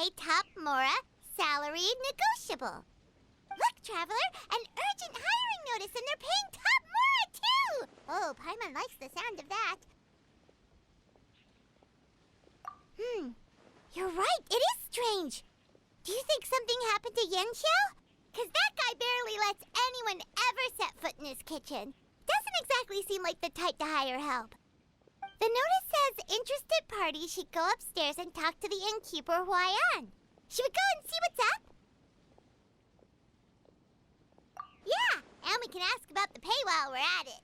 pay top Mora, salary negotiable. Look, Traveler, an urgent hiring notice and they're paying top Mora too! Oh, Paimon likes the sound of that. You're right, it is strange. Do you think something happened to Yenshao? Cause that guy barely lets anyone ever set foot in his kitchen. Doesn't exactly seem like the type to hire help. The notice says interested parties should go upstairs and talk to the innkeeper Huayan. Should we go and see what's up? Yeah, and we can ask about the pay while we're at it.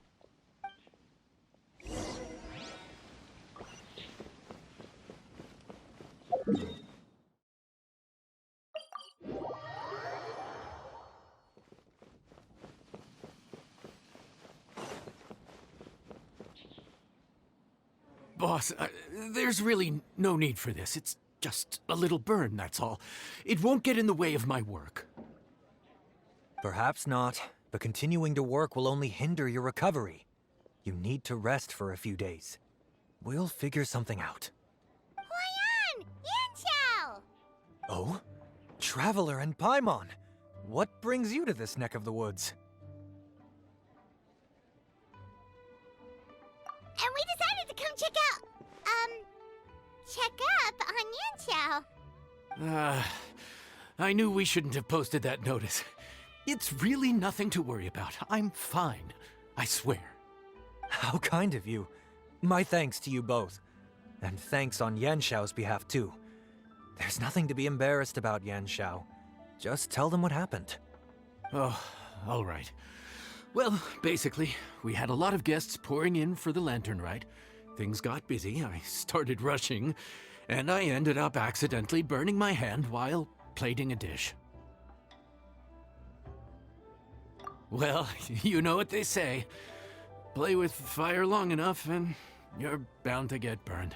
Boss, there's really no need for this. It's just a little burn, that's all. It won't get in the way of my work. Perhaps not, but continuing to work will only hinder your recovery. You need to rest for a few days. We'll figure something out. Huayan! Yanxiao! Oh? Traveler and Paimon! What brings you to this neck of the woods? And we decided to come check up on Yanxiao. I knew we shouldn't have posted that notice. It's really nothing to worry about. I'm fine. I swear. How kind of you. My thanks to you both. And thanks on Yanshao's behalf, too. There's nothing to be embarrassed about, Yanshao. Just tell them what happened. Oh, all right. Well, basically, we had a lot of guests pouring in for the lantern ride. Things got busy, I started rushing, and I ended up accidentally burning my hand while plating a dish. Well, you know what they say. Play with fire long enough and you're bound to get burned.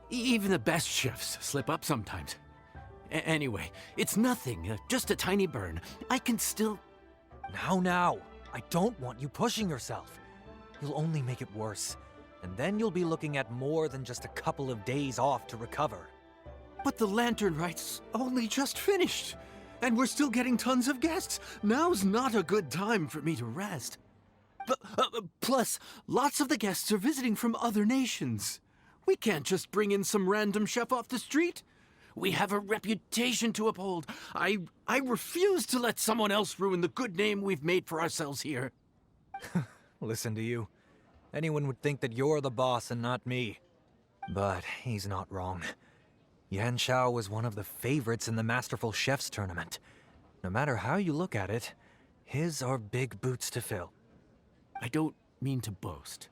Even the best chefs slip up sometimes. Anyway, it's nothing, just a tiny burn. I can still... Now, I don't want you pushing yourself. You'll only make it worse. And then you'll be looking at more than just a couple of days off to recover. But the lantern ride's only just finished. And we're still getting tons of guests. Now's not a good time for me to rest. Plus, lots of the guests are visiting from other nations. We can't just bring in some random chef off the street. We have a reputation to uphold. I refuse to let someone else ruin the good name we've made for ourselves here. Listen to you. Anyone would think that you're the boss and not me. But he's not wrong. Yanshao was one of the favorites in the Masterful Chefs tournament. No matter how you look at it, his are big boots to fill. I don't mean to boast,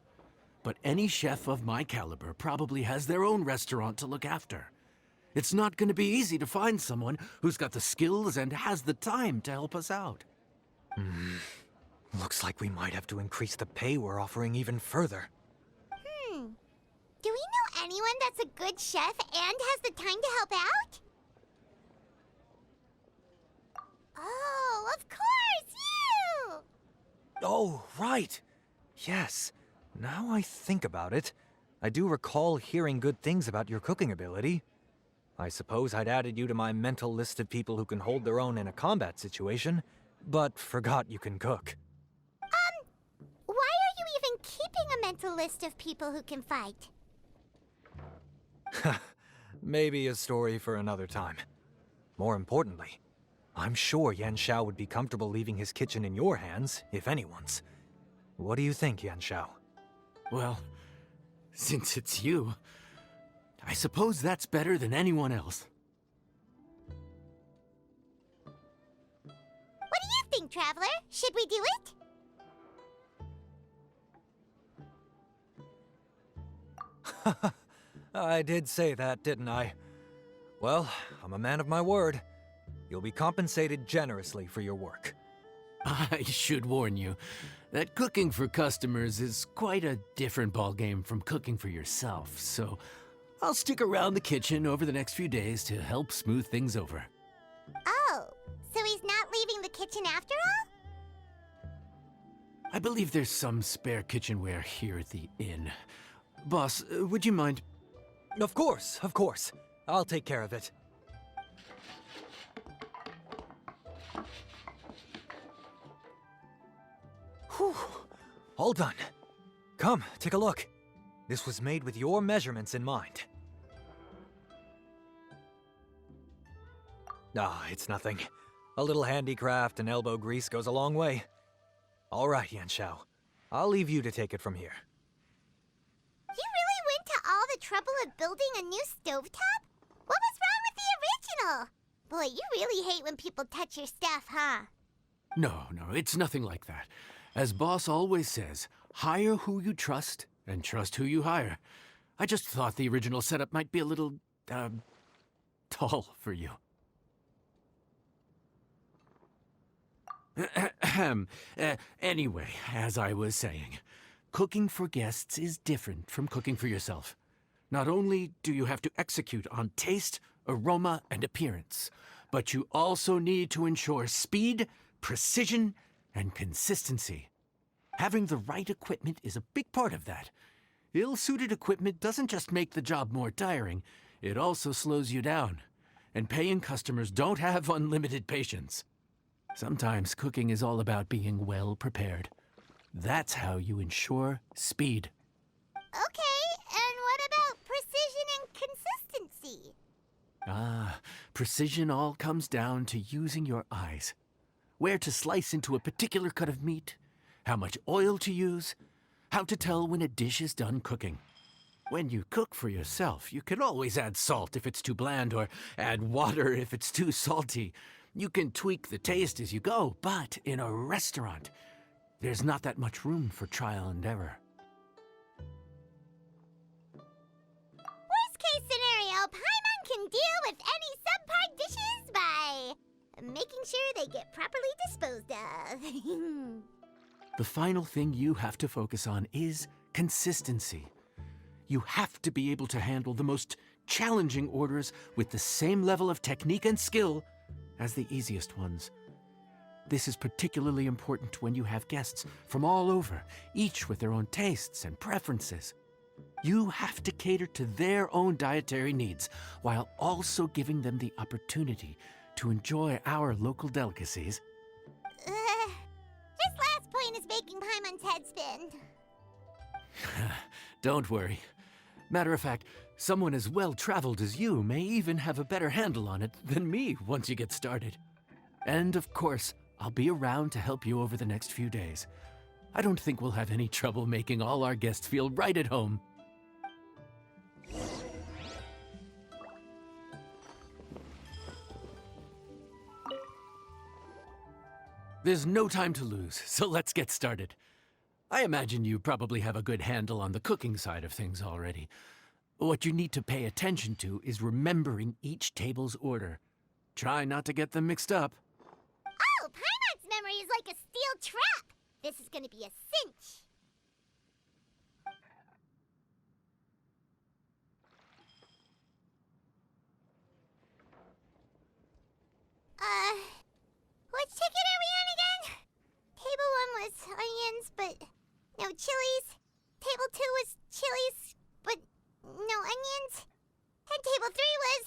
but any chef of my caliber probably has their own restaurant to look after. It's not going to be easy to find someone who's got the skills and has the time to help us out. Looks like we might have to increase the pay we're offering even further. Do we know anyone that's a good chef and has the time to help out? Oh, of course, you! Oh, right. Yes. Now I think about it, I do recall hearing good things about your cooking ability. I suppose I'd added you to my mental list of people who can hold their own in a combat situation, but forgot you can cook. Why are you even keeping a mental list of people who can fight? Maybe a story for another time. More importantly, I'm sure Yanshao would be comfortable leaving his kitchen in your hands, if anyone's. What do you think, Yanshao? Well, since it's you, I suppose that's better than anyone else. What do you think, Traveler? Should we do it? I did say that, didn't I? Well, I'm a man of my word. You'll be compensated generously for your work. I should warn you that cooking for customers is quite a different ballgame from cooking for yourself, so I'll stick around the kitchen over the next few days to help smooth things over. Oh, so he's not leaving the kitchen after all? I believe there's some spare kitchenware here at the inn. Boss, would you mind? Of course. I'll take care of it. Whew. All done. Come, take a look. This was made with your measurements in mind. Ah, it's nothing. A little handicraft and elbow grease goes a long way. All right, Yanxiao. I'll leave you to take it from here. You really went to all the trouble of building a new stovetop? What was wrong with the original? Boy, you really hate when people touch your stuff, huh? No, it's nothing like that. As Boss always says, hire who you trust and trust who you hire. I just thought the original setup might be a little, tall for you. Anyway, as I was saying, cooking for guests is different from cooking for yourself. Not only do you have to execute on taste, aroma, and appearance, but you also need to ensure speed, precision, and consistency. Having the right equipment is a big part of that. Ill-suited equipment doesn't just make the job more tiring, it also slows you down. And paying customers don't have unlimited patience. Sometimes cooking is all about being well prepared. That's how you ensure speed. Okay, and what about precision and consistency? Precision all comes down to using your eyes. Where to slice into a particular cut of meat, how much oil to use, how to tell when a dish is done cooking. When you cook for yourself, you can always add salt if it's too bland or add water if it's too salty. You can tweak the taste as you go, but in a restaurant, there's not that much room for trial and error. Worst case scenario, Paimon can deal with any subpar dishes by making sure they get properly disposed of. The final thing you have to focus on is consistency. You have to be able to handle the most challenging orders with the same level of technique and skill as the easiest ones. This is particularly important when you have guests from all over, each with their own tastes and preferences. You have to cater to their own dietary needs while also giving them the opportunity to enjoy our local delicacies. This last point is making Paimon's head spin. Don't worry. Matter of fact, someone as well-traveled as you may even have a better handle on it than me once you get started. And of course, I'll be around to help you over the next few days. I don't think we'll have any trouble making all our guests feel right at home. There's no time to lose, so let's get started. I imagine you probably have a good handle on the cooking side of things already. What you need to pay attention to is remembering each table's order. Try not to get them mixed up. Oh, Paimon's memory is like a steel trap. This is gonna be a cinch. Which ticket are we on again? Table 1 was onions, but no chilies. Table 2 was chilies, but no onions. And table 3 was,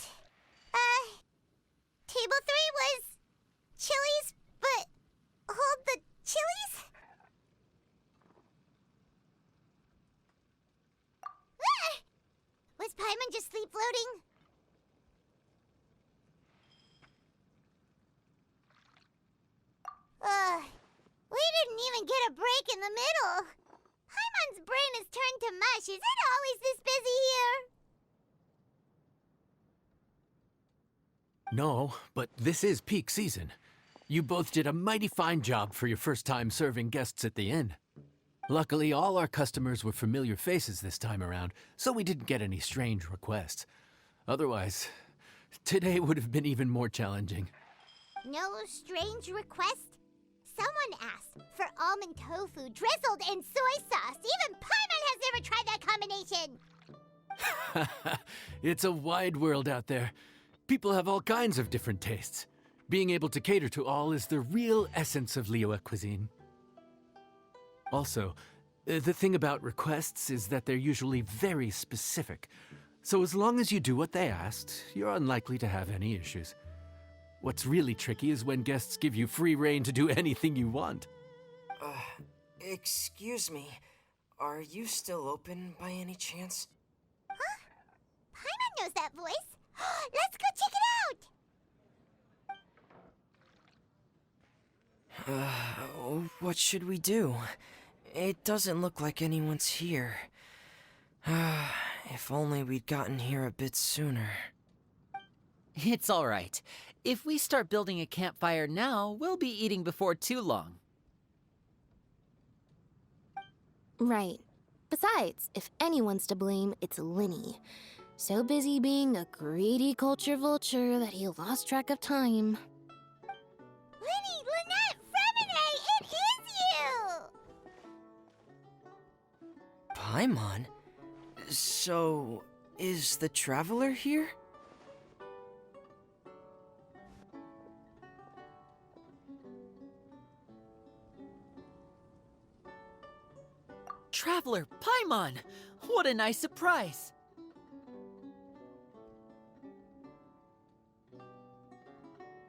table 3 was chilies, but hold the chilies? Ah! Was Paimon just sleep floating? We didn't even get a break in the middle. Paimon's brain has turned to mush. Is it always this busy here? No, but this is peak season. You both did a mighty fine job for your first time serving guests at the inn. Luckily, all our customers were familiar faces this time around, so we didn't get any strange requests. Otherwise, today would have been even more challenging. No strange request? Someone asked for almond tofu drizzled in soy sauce. Even Paimon has never tried that combination. It's a wide world out there. People have all kinds of different tastes. Being able to cater to all is the real essence of Liyue cuisine. Also, the thing about requests is that they're usually very specific. So as long as you do what they asked, you're unlikely to have any issues. What's really tricky is when guests give you free rein to do anything you want. Excuse me, are you still open by any chance? Paimon knows that voice. Let's go check it out! What should we do? It doesn't look like anyone's here. If only we'd gotten here a bit sooner. It's all right. If we start building a campfire now, we'll be eating before too long. Right. Besides, if anyone's to blame, it's Linny. So busy being a greedy culture vulture that he lost track of time. Linny, Lynette, Fremine, it is you! Paimon? So, is the Traveler here? Traveler, Paimon! What a nice surprise!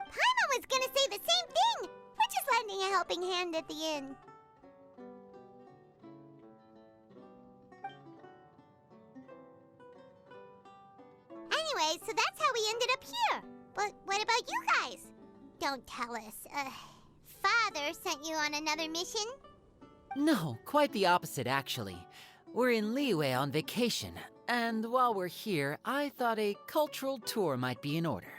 Paimon was gonna say the same thing! We're just lending a helping hand at the inn. Anyway, so that's how we ended up here. But what about you guys? Don't tell us. Father sent you on another mission? No, quite the opposite, actually. We're in Liyue on vacation, and while we're here, I thought a cultural tour might be in order.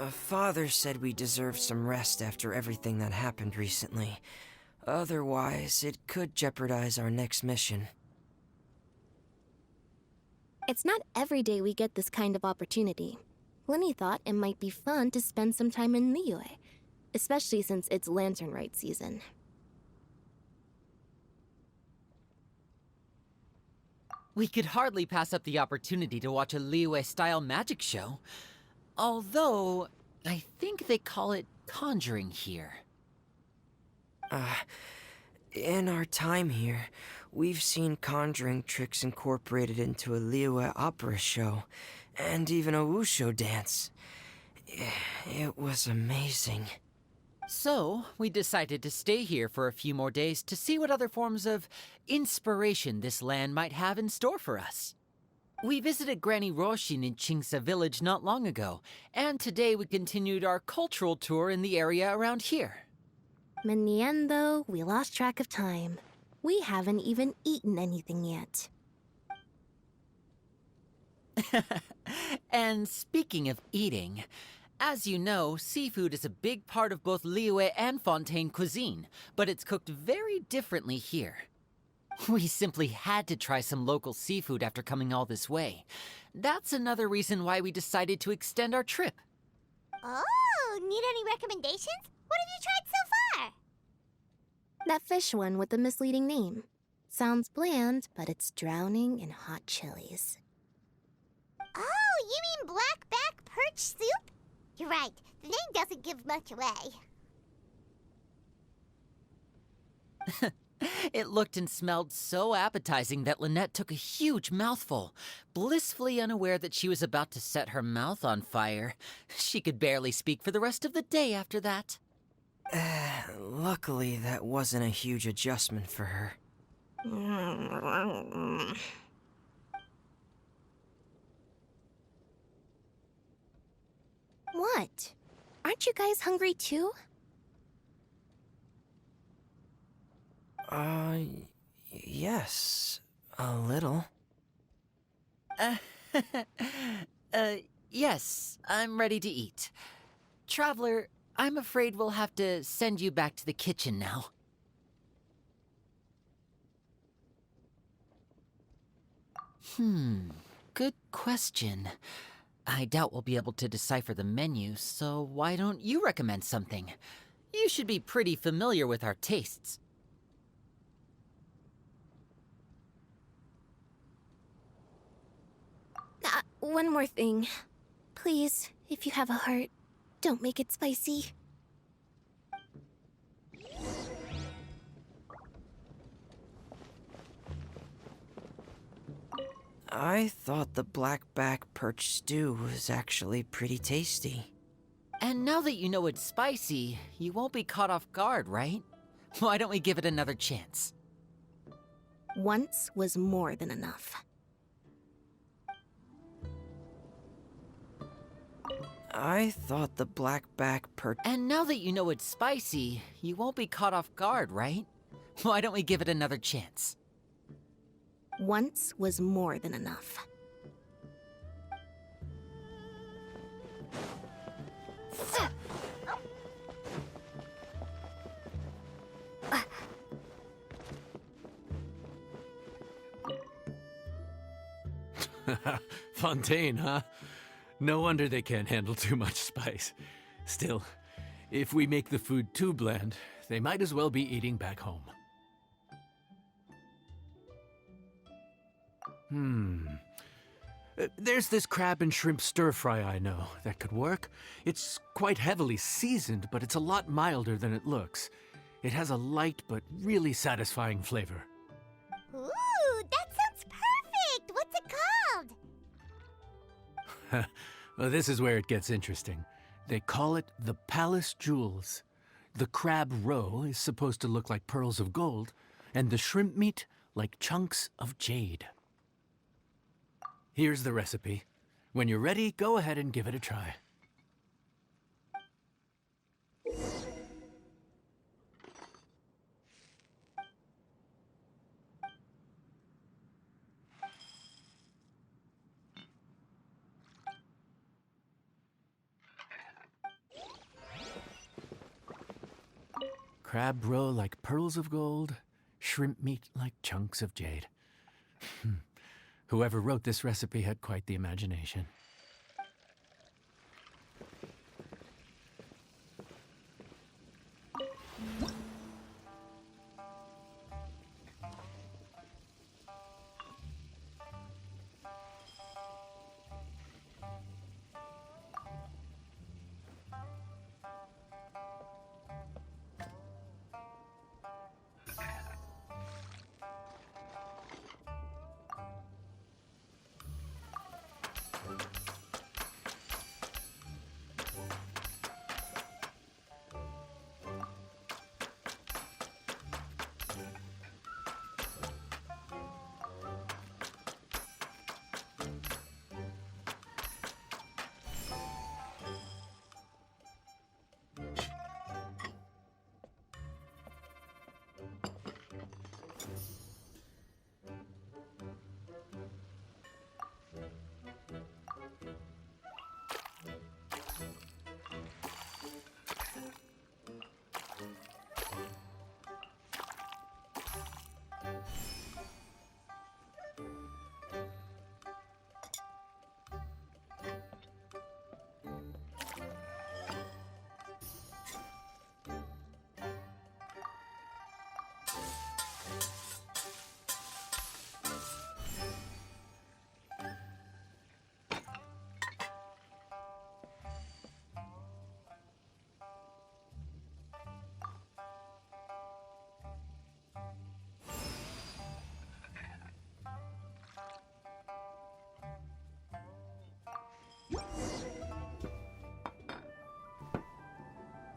Father said we deserve some rest after everything that happened recently. Otherwise, it could jeopardize our next mission. It's not every day we get this kind of opportunity. Linny thought it might be fun to spend some time in Liyue, especially since it's Lantern Rite season. We could hardly pass up the opportunity to watch a Liyue-style magic show. Although, I think they call it conjuring here. In our time here, we've seen conjuring tricks incorporated into a Liyue opera show, and even a wushu dance. It was amazing. So, we decided to stay here for a few more days to see what other forms of inspiration this land might have in store for us. We visited Granny Roshin in Chingsa village not long ago, and today we continued our cultural tour in the area around here. In the end, though, we lost track of time. We haven't even eaten anything yet. And speaking of eating, as you know, seafood is a big part of both Liyue and Fontaine cuisine, but it's cooked very differently here. We simply had to try some local seafood after coming all this way. That's another reason why we decided to extend our trip. Oh, need any recommendations? What have you tried so far? That fish one with the misleading name. Sounds bland, but it's drowning in hot chilies. Oh, you mean blackback perch soup? You're right, the name doesn't give much away. It looked and smelled so appetizing that Lynette took a huge mouthful, blissfully unaware that she was about to set her mouth on fire. She could barely speak for the rest of the day after that. Luckily, that wasn't a huge adjustment for her. What? Aren't you guys hungry too? Yes, a little. Yes, I'm ready to eat. Traveler, I'm afraid we'll have to send you back to the kitchen now. Good question. I doubt we'll be able to decipher the menu, so why don't you recommend something? You should be pretty familiar with our tastes. One more thing. Please, if you have a heart, don't make it spicy. I thought the blackback perch stew was actually pretty tasty. And now that you know it's spicy, you won't be caught off guard, right? Why don't we give it another chance? Once was more than enough. I thought the blackback And now that you know it's spicy, you won't be caught off guard, right? Why don't we give it another chance? Once was more than enough. Fontaine, huh? No wonder they can't handle too much spice. Still, if we make the food too bland, they might as well be eating back home. There's this crab and shrimp stir-fry I know that could work. It's quite heavily seasoned, but it's a lot milder than it looks. It has a light but really satisfying flavor. Ooh, that sounds perfect! What's it called? Well, this is where it gets interesting. They call it the Palace Jewels. The crab roe is supposed to look like pearls of gold, and the shrimp meat like chunks of jade. Here's the recipe. When you're ready, go ahead and give it a try. Crab roe like pearls of gold, shrimp meat like chunks of jade. Whoever wrote this recipe had quite the imagination.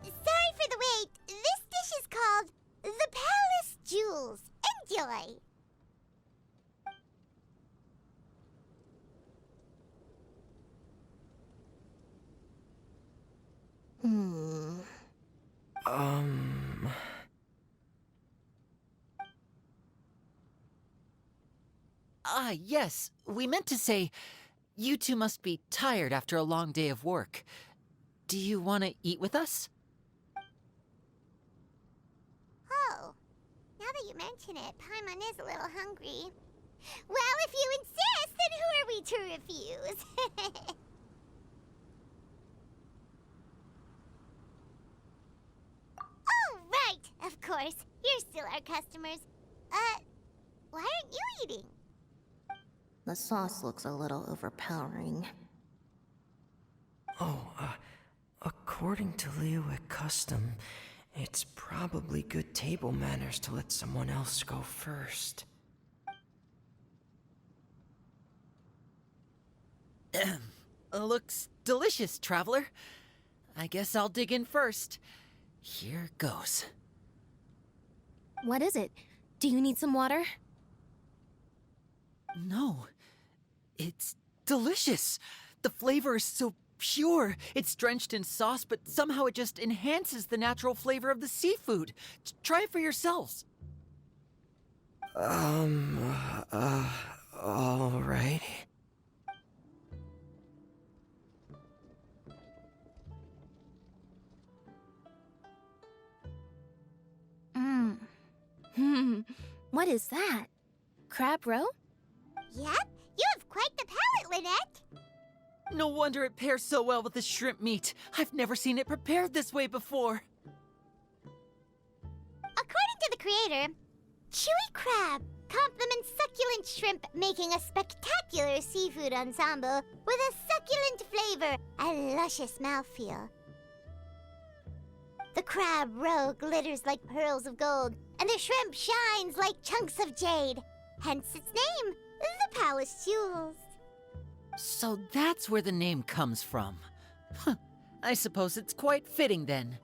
Sorry for the wait. This dish is called the Palace Jewels. Enjoy! Ah, yes. We meant to say, you two must be tired after a long day of work. Do you want to eat with us? Oh, now that you mention it, Paimon is a little hungry. Well, if you insist, then who are we to refuse? Oh, right! Of course. You're still our customers. Why aren't you eating? The sauce looks a little overpowering. According to Liyue custom, it's probably good table manners to let someone else go first. Looks delicious, traveler. I guess I'll dig in first. Here goes. What is it? Do you need some water? No. It's delicious. The flavor is so pure. It's drenched in sauce, but somehow it just enhances the natural flavor of the seafood. Try it for yourselves. All right. What is that? Crab roe? Yep, you have quite the palate, Lynette. No wonder it pairs so well with the shrimp meat. I've never seen it prepared this way before. According to the creator, chewy crab complements succulent shrimp, making a spectacular seafood ensemble with a succulent flavor and luscious mouthfeel. The crab roe glitters like pearls of gold, and the shrimp shines like chunks of jade. Hence its name, the Palace Jewels. So that's where the name comes from. Huh. I suppose it's quite fitting then.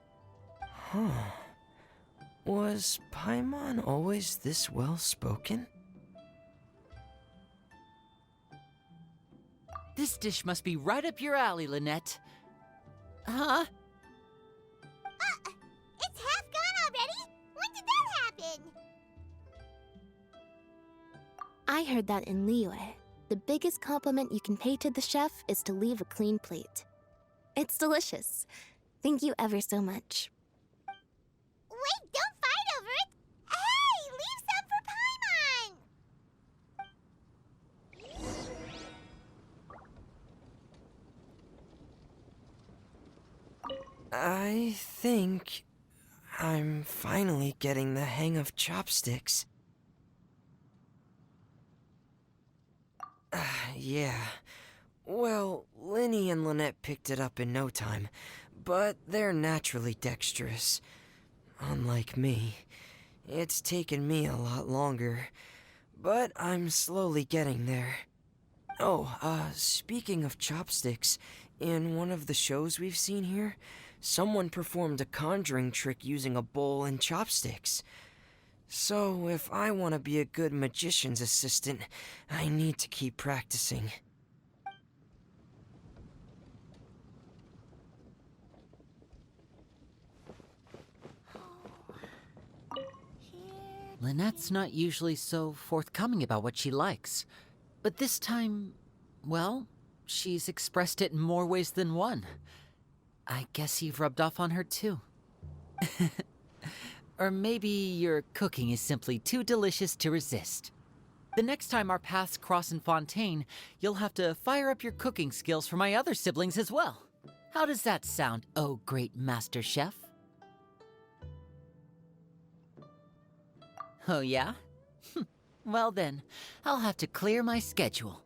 Huh. Was Paimon always this well-spoken? This dish must be right up your alley, Lynette. Huh? It's half gone already? When did that happen? I heard that in Liyue, the biggest compliment you can pay to the chef is to leave a clean plate. It's delicious. Thank you ever so much. Wait, don't fight over it! Hey, leave some for Paimon! I think I'm finally getting the hang of chopsticks. Yeah. Well, Linny and Lynette picked it up in no time, but they're naturally dexterous. Unlike me, it's taken me a lot longer, but I'm slowly getting there. Oh, speaking of chopsticks, in one of the shows we've seen here, someone performed a conjuring trick using a bowl and chopsticks. So, if I want to be a good magician's assistant, I need to keep practicing. Lynette's not usually so forthcoming about what she likes. But this time, well, she's expressed it in more ways than one. I guess you've rubbed off on her too. Or maybe your cooking is simply too delicious to resist. The next time our paths cross in Fontaine, you'll have to fire up your cooking skills for my other siblings as well. How does that sound, oh great master chef? Oh yeah? Well then, I'll have to clear my schedule.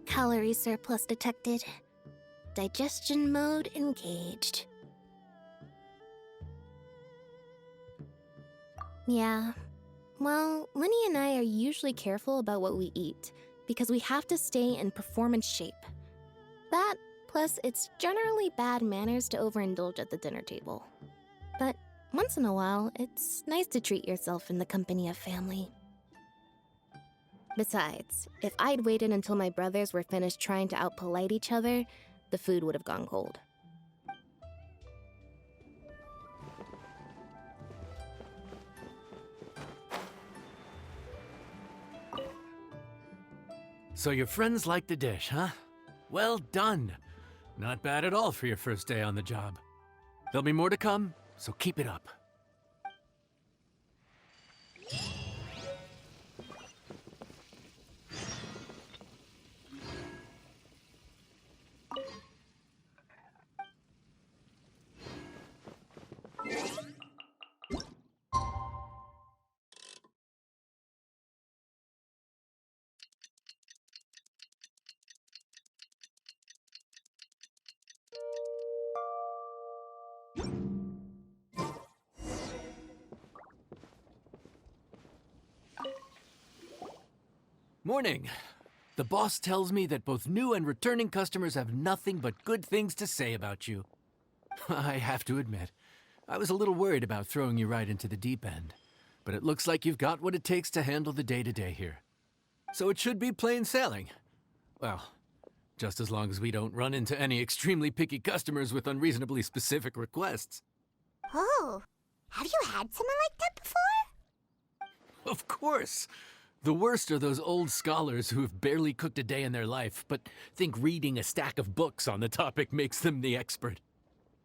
Calorie surplus detected. Digestion mode engaged. Yeah. Well, Linny and I are usually careful about what we eat, because we have to stay in performance shape. That, plus it's generally bad manners to overindulge at the dinner table. But once in a while, it's nice to treat yourself in the company of family. Besides, if I'd waited until my brothers were finished trying to outpolite each other, the food would have gone cold. So your friends like the dish, huh? Well done. Not bad at all for your first day on the job. There'll be more to come, so keep it up. Morning. The boss tells me that both new and returning customers have nothing but good things to say about you. I have to admit, I was a little worried about throwing you right into the deep end, but it looks like you've got what it takes to handle the day-to-day here. So it should be plain sailing. Well, just as long as we don't run into any extremely picky customers with unreasonably specific requests. Oh, have you had someone like that before? Of course. The worst are those old scholars who have barely cooked a day in their life, but think reading a stack of books on the topic makes them the expert.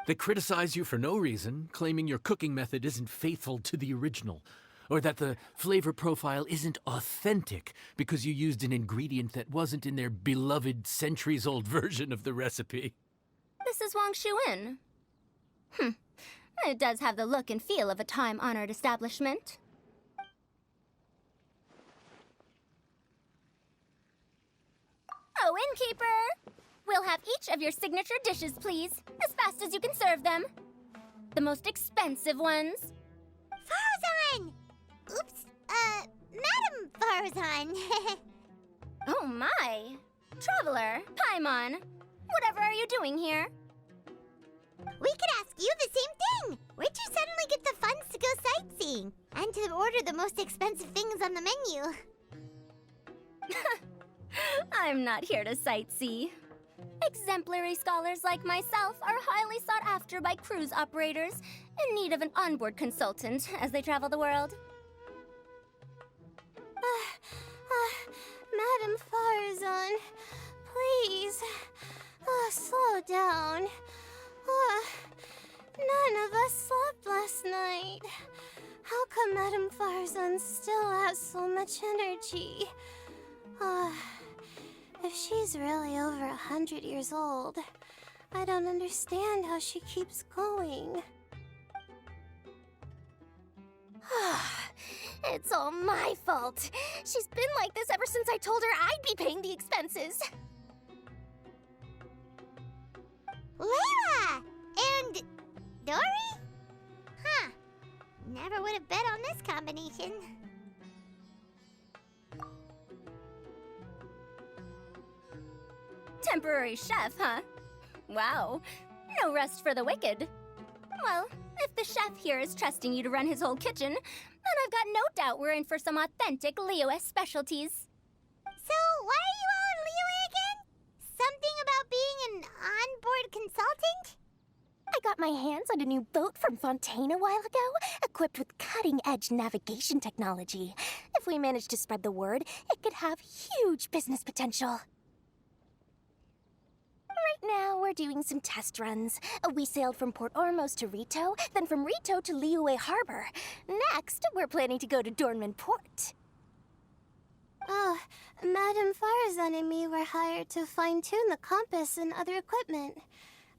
They criticize you for no reason, claiming your cooking method isn't faithful to the original, or that the flavor profile isn't authentic because you used an ingredient that wasn't in their beloved centuries-old version of the recipe. This is Wang Shuin. It does have the look and feel of a time-honored establishment. Oh, innkeeper! We'll have each of your signature dishes, please, as fast as you can serve them. The most expensive ones. Farazan! Oops, Madam Farazan. Oh my! Traveler, Paimon, whatever are you doing here? We could ask you the same thing. Where'd you suddenly get the funds to go sightseeing? And to order the most expensive things on the menu? I'm not here to sightsee. Exemplary scholars like myself are highly sought after by cruise operators in need of an onboard consultant as they travel the world. Madam Farazan, please, slow down. None of us slept last night. How come Madam Farazan still has so much energy? If she's really over 100 years old, I don't understand how she keeps going. It's all my fault. She's been like this ever since I told her I'd be paying the expenses. Layla! And Dory? Huh. Never would have bet on this combination. Temporary chef, huh? Wow. No rest for the wicked. Well, if the chef here is trusting you to run his whole kitchen, then I've got no doubt we're in for some authentic Liyue specialties. So, why are you all in Liyue again? Something about being an onboard consultant? I got my hands on a new boat from Fontaine a while ago, equipped with cutting-edge navigation technology. If we manage to spread the word, it could have huge business potential. Right now, we're doing some test runs. We sailed from Port Ormos to Rito, then from Rito to Liyue Harbor. Next, we're planning to go to Dornman Port. Oh, Madam Farazan and me were hired to fine-tune the compass and other equipment.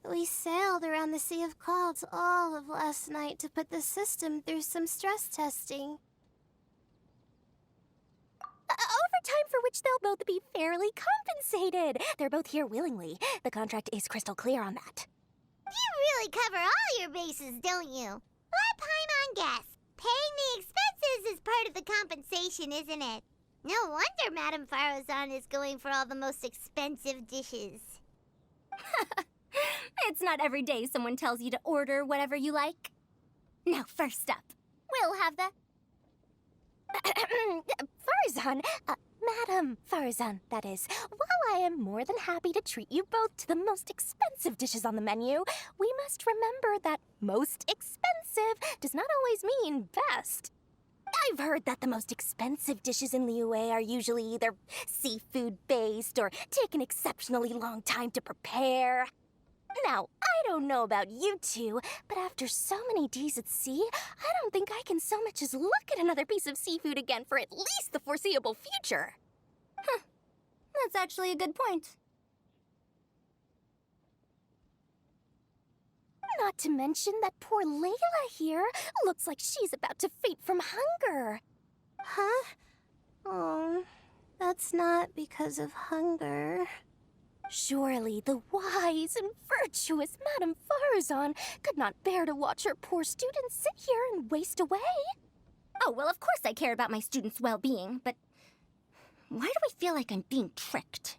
We sailed around the Sea of Clouds all of last night to put the system through some stress testing. Overtime for which they'll both be fairly compensated. They're both here willingly. The contract is crystal clear on that. You really cover all your bases, don't you? Let Paimon guess. Paying the expenses is part of the compensation, isn't it? No wonder Madame Farazan is going for all the most expensive dishes. It's not every day someone tells you to order whatever you like. Now, first up, we'll have the... Farazan, Madam Farazan, that is. While I am more than happy to treat you both to the most expensive dishes on the menu, we must remember that most expensive does not always mean best. I've heard that the most expensive dishes in Liyue are usually either seafood-based or take an exceptionally long time to prepare. Now, I don't know about you two, but after so many days at sea, I don't think I can so much as look at another piece of seafood again for at least the foreseeable future. Huh. That's actually a good point. Not to mention that poor Layla here looks like she's about to faint from hunger. Huh? Oh, that's not because of hunger. Surely the wise and virtuous Madame Farazan could not bear to watch her poor students sit here and waste away. Oh, well, of course I care about my students' well-being, but Why do I feel like I'm being tricked?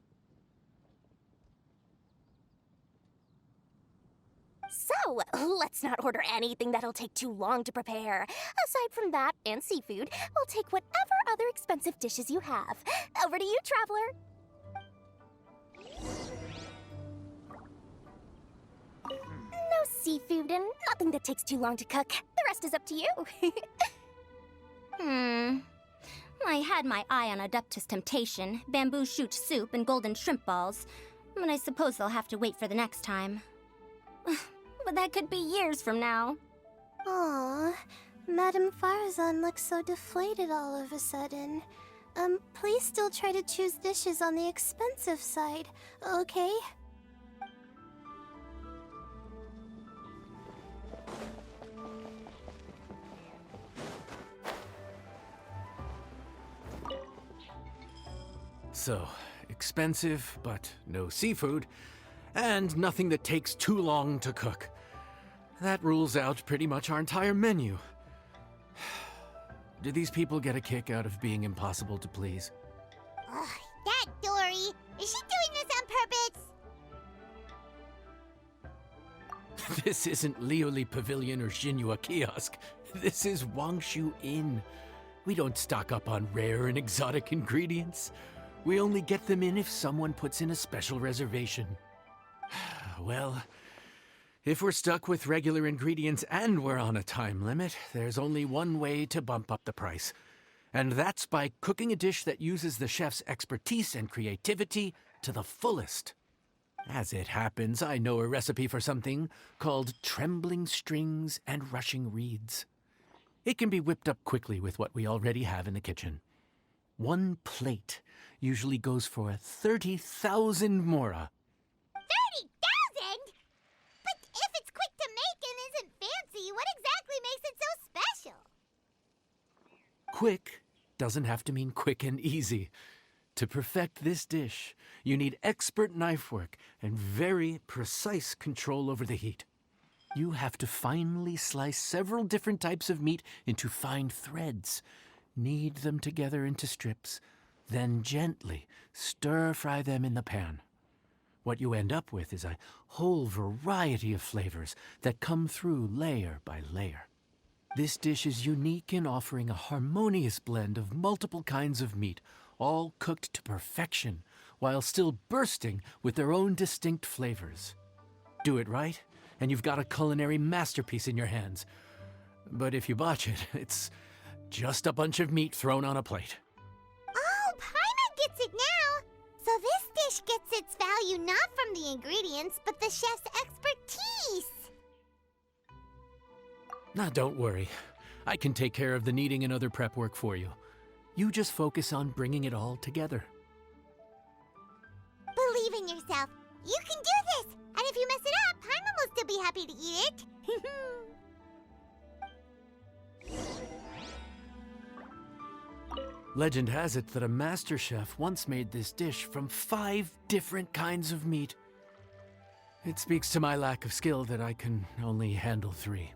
So, let's not order anything that'll take too long to prepare. Aside from that and seafood, we'll take whatever other expensive dishes you have. Over to you, Traveler. No seafood and nothing that takes too long to cook. The rest is up to you. I had my eye on Adeptus Temptation, bamboo shoot soup, and golden shrimp balls. But I suppose they'll have to wait for the next time. But that could be years from now. Aw, Madame Farazan looks so deflated all of a sudden. Please still try to choose dishes on the expensive side, okay? So, expensive, but no seafood, and nothing that takes too long to cook. That rules out pretty much our entire menu. Do these people get a kick out of being impossible to please? Ugh, that Dory! Is she doing this on purpose? This isn't Lioli Pavilion or Xinhua Kiosk. This is Wangshu Inn. We don't stock up on rare and exotic ingredients. We only get them in if someone puts in a special reservation. Well, if we're stuck with regular ingredients and we're on a time limit, there's only one way to bump up the price. And that's by cooking a dish that uses the chef's expertise and creativity to the fullest. As it happens, I know a recipe for something called trembling strings and rushing reeds. It can be whipped up quickly with what we already have in the kitchen. One plate usually goes for 30,000 mora. 30,000? But if it's quick to make and isn't fancy, what exactly makes it so special? Quick doesn't have to mean quick and easy. To perfect this dish, you need expert knife work and very precise control over the heat. You have to finely slice several different types of meat into fine threads, knead them together into strips, then gently stir-fry them in the pan. What you end up with is a whole variety of flavors that come through layer by layer. This dish is unique in offering a harmonious blend of multiple kinds of meat, all cooked to perfection, while still bursting with their own distinct flavors. Do it right, and you've got a culinary masterpiece in your hands. But if you botch it, it's just a bunch of meat thrown on a plate. Oh, Paimon gets it now! So this dish gets its value not from the ingredients, but the chef's expertise! Now, don't worry. I can take care of the kneading and other prep work for you. You just focus on bringing it all together. Believe in yourself. You can do this! And if you mess it up, Paimon will still be happy to eat it. Legend has it that a master chef once made this dish from 5 different kinds of meat. It speaks to my lack of skill that I can only handle 3.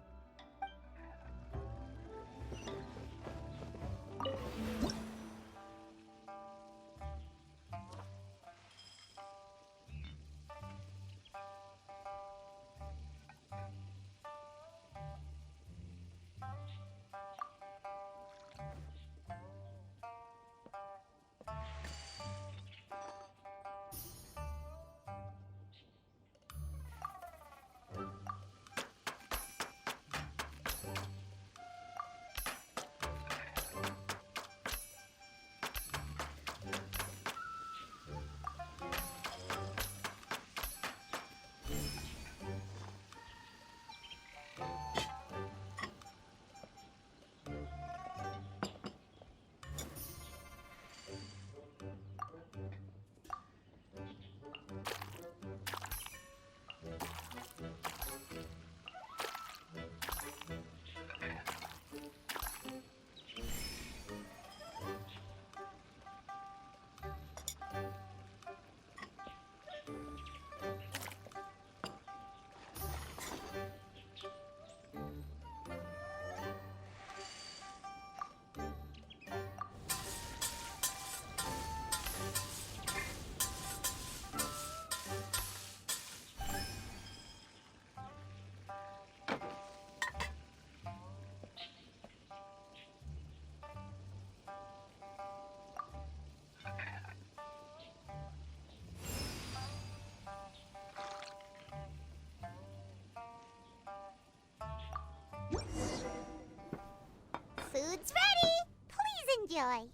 enjoy.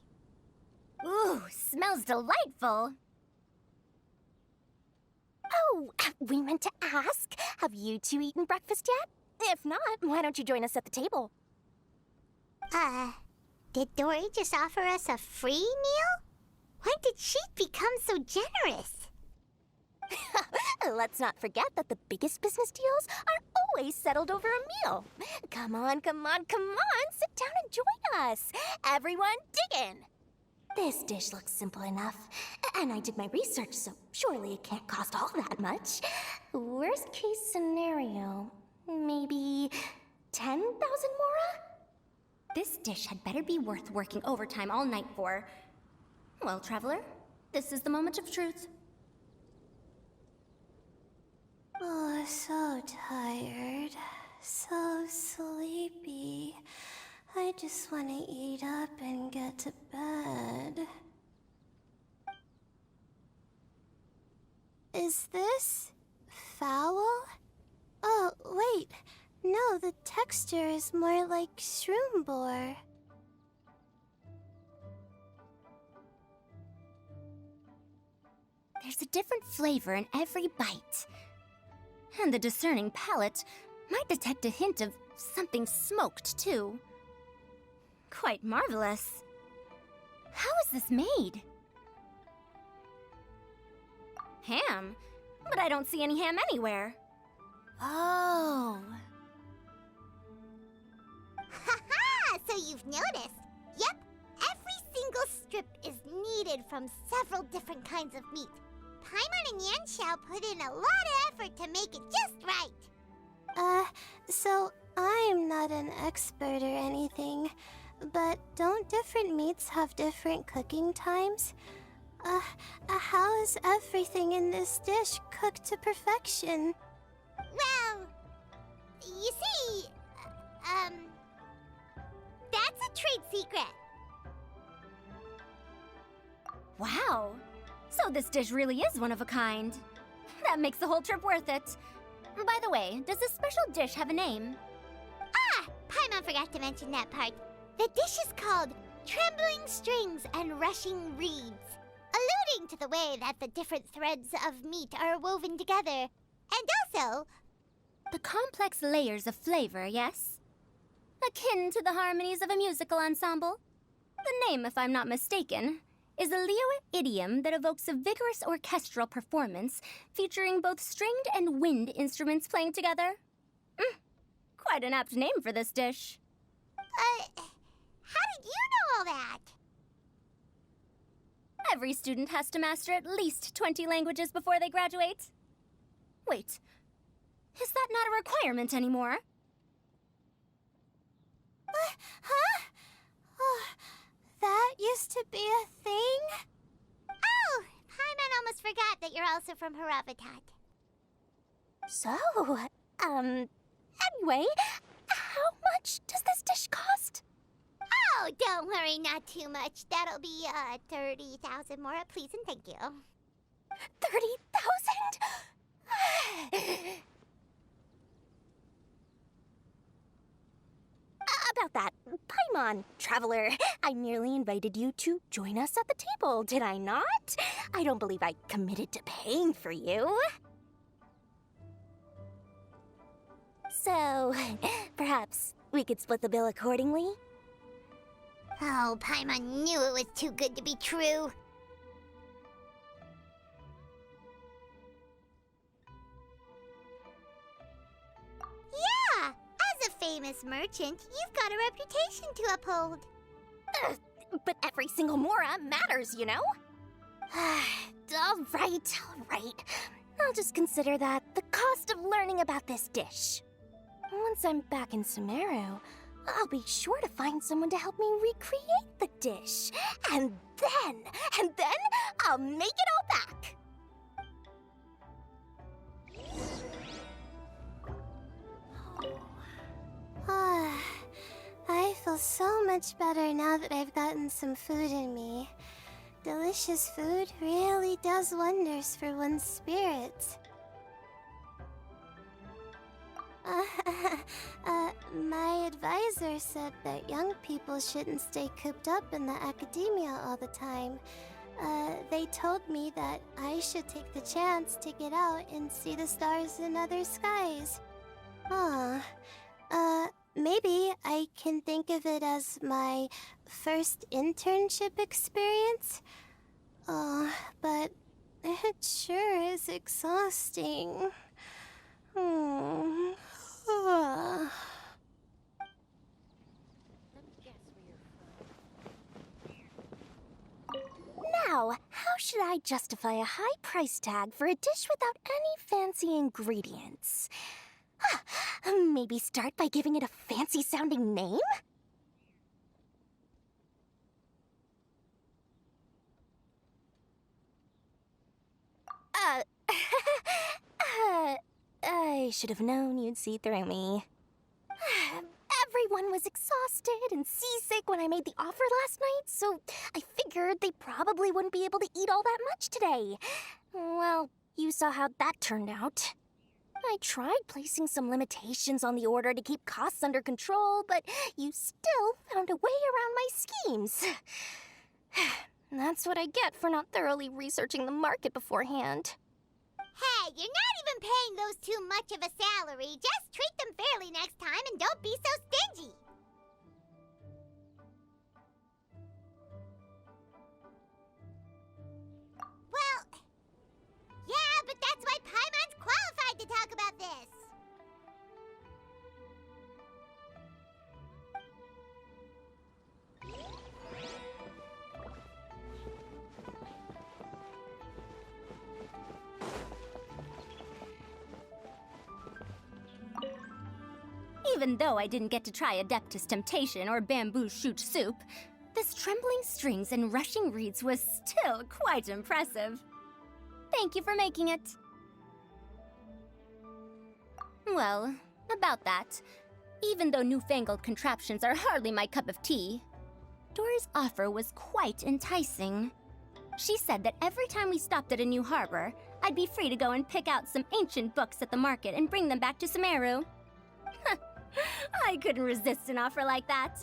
Ooh, smells delightful. Oh, we meant to ask, have you two eaten breakfast yet? If not, why don't you join us at the table? Did Dory just offer us a free meal? When did she become so generous? Let's not forget that the biggest business deals are always settled over a meal. Come on, come on, come on, sit down and join us. Everyone, dig in. This dish looks simple enough, and I did my research, so surely it can't cost all that much. Worst case scenario, maybe 10,000 mora? This dish had better be worth working overtime all night for. Well, traveler, this is the moment of truth. Oh, so tired. So sleepy. I just want to eat up and get to bed. Is this foul? Oh, wait. No, the texture is more like shroom boar. There's a different flavor in every bite. And the discerning palate might detect a hint of something smoked, too. Quite marvelous. How is this made? Ham? But I don't see any ham anywhere. Oh. Haha! So you've noticed. Yep, every single strip is needed from several different kinds of meat. Paimon and Yanxiao put in a lot of effort to make it just right. So I'm not an expert or anything, but don't different meats have different cooking times? How is everything in this dish cooked to perfection? Well, you see, that's a trade secret. Wow. So this dish really is one of a kind. That makes the whole trip worth it. By the way, does this special dish have a name? Ah, Paimon forgot to mention that part. The dish is called Trembling Strings and Rushing Reeds, alluding to the way that the different threads of meat are woven together. And also, The complex layers of flavor, yes? Akin to the harmonies of a musical ensemble? The name, if I'm not mistaken, is a Liyue idiom that evokes a vigorous orchestral performance featuring both stringed and wind instruments playing together. Quite an apt name for this dish. how did you know all that? Every student has to master at least 20 languages before they graduate. Wait, is that not a requirement anymore? Huh? Oh, that used to be a thing? Oh, Paimon almost forgot that you're also from Haravatat. So, anyway, how much does this dish cost? Oh, don't worry, not too much. That'll be, 30,000 more, please and thank you. 30,000? About that, Paimon, traveler, I nearly invited you to join us at the table, did I not? I don't believe I committed to paying for you. So, perhaps we could split the bill accordingly? Oh, Paimon knew it was too good to be true. Yeah, as a famous merchant, you've got a reputation to uphold. But every single mora matters, you know? All right. I'll just consider that the cost of learning about this dish. Once I'm back in Sumeru, I'll be sure to find someone to help me recreate the dish. And then I'll make it all back. I feel so much better now that I've gotten some food in me. Delicious food really does wonders for one's spirits. My advice advisor said that young people shouldn't stay cooped up in the academia all the time. They told me that I should take the chance to get out and see the stars in other skies. Maybe I can think of it as my first internship experience. But it sure is exhausting. Now, how should I justify a high price tag for a dish without any fancy ingredients? Maybe start by giving it a fancy-sounding name? I should have known you'd see through me. Everyone was exhausted and seasick when I made the offer last night, so I figured they probably wouldn't be able to eat all that much today. Well, you saw how that turned out. I tried placing some limitations on the order to keep costs under control, but you still found a way around my schemes. That's what I get for not thoroughly researching the market beforehand. Hey, you're not even paying those too much of a salary. Just treat them fairly next time and don't be so stingy. Well, yeah, but that's why Paimon's qualified to talk about this. Even though I didn't get to try Adeptus Temptation or Bamboo Shoot Soup, this trembling strings and rushing reeds was still quite impressive. Thank you for making it. Well, about that, even though newfangled contraptions are hardly my cup of tea, Dory's offer was quite enticing. She said that every time we stopped at a new harbor, I'd be free to go and pick out some ancient books at the market and bring them back to Sumeru. I couldn't resist an offer like that.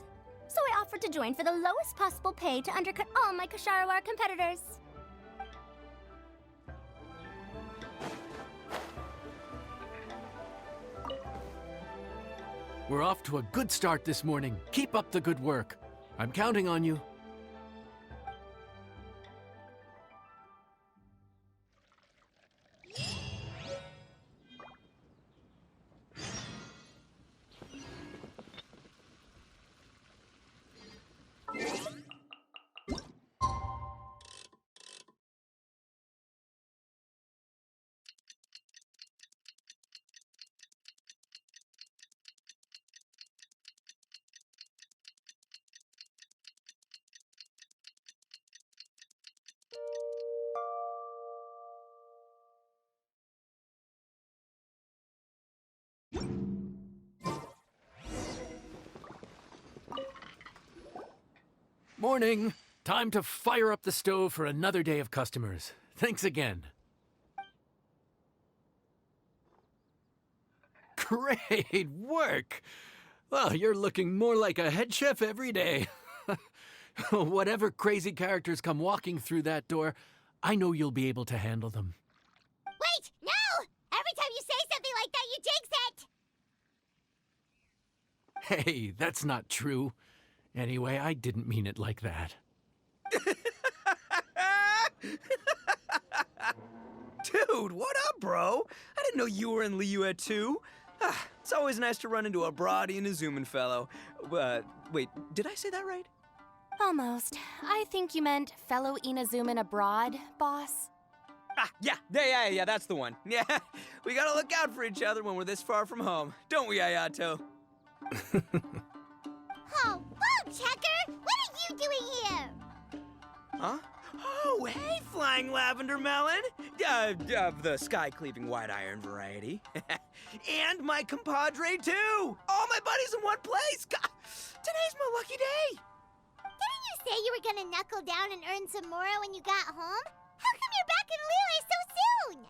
So I offered to join for the lowest possible pay to undercut all my Kasharawar competitors. We're off to a good start this morning. Keep up the good work. I'm counting on you. Morning. Time to fire up the stove for another day of customers. Thanks again. Great work! Well, you're looking more like a head chef every day. Whatever crazy characters come walking through that door, I know you'll be able to handle them. Wait, no! Every time you say something like that, you jinx it! Hey, that's not true. Anyway, I didn't mean it like that. Dude, what up, bro? I didn't know you were in Liyue too. It's always nice to run into a Brody and a Zoomin fellow. Wait, did I say that right? Almost. I think you meant fellow Inazuman abroad, boss. Yeah, that's the one. Yeah, we gotta look out for each other when we're this far from home. Don't we, Ayato? Oh, whoa, Checker! What are you doing here? Huh? Oh, hey, Flying Lavender Melon! Of the sky-cleaving white iron variety. And my compadre, too! All my buddies in one place! God, today's my lucky day! Didn't you say you were gonna knuckle down and earn some more when you got home? How come you're back in Liyue so soon?